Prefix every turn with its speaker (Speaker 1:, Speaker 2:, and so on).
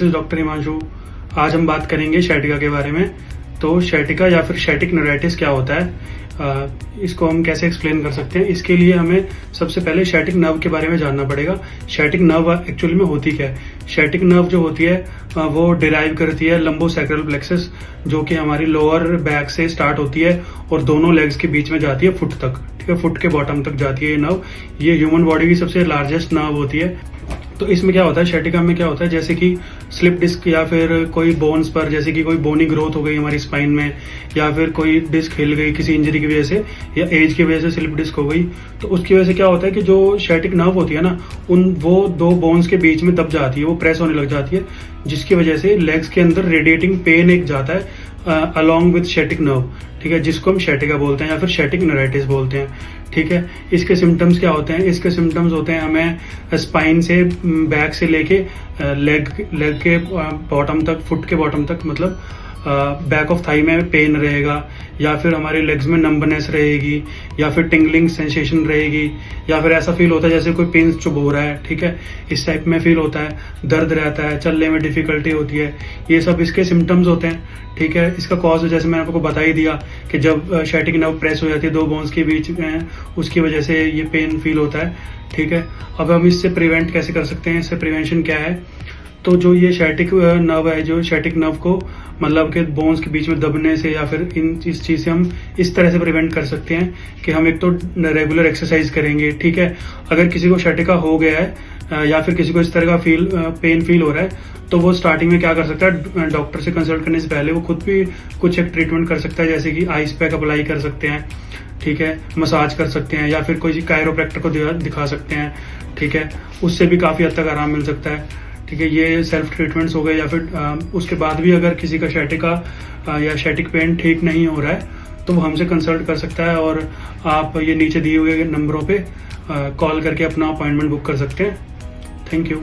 Speaker 1: Doctor Himanshu. आज हम बात करेंगे शैटिका के बारे में। तो शैटिका या फिर शैटिक नेराइटिस क्या होता है, इसको हम कैसे एक्सप्लेन कर सकते हैं। इसके लिए हमें सबसे पहले शैटिक नर्व के बारे में जानना पड़ेगा। शैटिक नर्व एक्चुअली में होती क्या है। शैटिक नर्व जो होती है वो डिराइव करती है लंबोसैक्रल प्लेक्सस, जो कि हमारी लोअर बैक से स्टार्ट होती है और दोनों लेग्स के बीच में जाती है फुट तक। ठीक है, फुट के बॉटम तक जाती है ये नर्व। ये ह्यूमन बॉडी की सबसे लार्जेस्ट नर्व होती है। तो इसमें क्या होता है, शैटिका में क्या होता है, जैसे कि स्लिप डिस्क या फिर कोई बोन्स पर, जैसे कि कोई बोनी ग्रोथ हो गई हमारी स्पाइन में, या फिर कोई डिस्क हिल गई किसी इंजरी की वजह से या एज की वजह से स्लिप डिस्क हो गई, तो उसकी वजह से क्या होता है कि जो शैटिक नर्व होती है ना, वो दो बोन्स के बीच में दब जाती है, वो प्रेस होने लग जाती है, जिसकी वजह से लेग्स के अंदर रेडिएटिंग पेन एक जाता है अलॉन्ग विथ शैटिक नर्व। ठीक है, जिसको हम शैटिका बोलते हैं या फिर शैटिक नेराइटिस बोलते हैं। ठीक है, इसके सिम्टम्स क्या होते हैं। इसके सिम्टम्स होते हैं हमें स्पाइन से बैक से लेके लेग के बॉटम तक, फुट के बॉटम तक, मतलब बैक ऑफ थाई में पेन रहेगा, या फिर हमारे लेग्स में नंबनेस रहेगी, या फिर टिंगलिंग सेंसेशन रहेगी, या फिर ऐसा फील होता है जैसे कोई पेन चुभ हो रहा है। ठीक है, इस टाइप में फील होता है, दर्द रहता है, चलने में डिफिकल्टी होती है। ये सब इसके सिम्टम्स होते हैं। ठीक है, इसका कॉज जैसे मैंने आपको बता ही दिया कि जब शैटिक नर्व प्रेस हो जाती है दो बोन्स के बीच में, उसकी वजह से ये पेन फील होता है। ठीक है, अब हम इससे प्रिवेंट कैसे कर सकते हैं, इससे प्रिवेंशन क्या है। तो जो ये शैटिक नर्व है, जो शैटिक नर्व को मतलब के बोन्स के बीच में दबने से या फिर इस चीज से हम इस तरह से प्रिवेंट कर सकते हैं कि हम एक तो रेगुलर एक्सरसाइज करेंगे। ठीक है, अगर किसी को शैटिका हो गया है या फिर किसी को इस तरह का पेन फील हो रहा है, तो वो स्टार्टिंग में क्या कर सकता है, डॉक्टर से कंसल्ट करने से पहले वो खुद भी कुछ एक ट्रीटमेंट कर सकता है, जैसे कि आइस पैक अप्लाई कर सकते हैं। ठीक है, मसाज कर सकते हैं, या फिर कोई कायरोप्रैक्टर को दिखा सकते हैं। ठीक है, उससे भी काफी हद तक आराम मिल सकता है। ठीक है, ये सेल्फ ट्रीटमेंट्स हो गए। या फिर उसके बाद भी अगर किसी का शैटिका या शैटिक पेन ठीक नहीं हो रहा है, तो वो हमसे कंसल्ट कर सकता है, और आप ये नीचे दिए हुए नंबरों पे कॉल करके अपना अपॉइंटमेंट बुक कर सकते हैं। Thank you.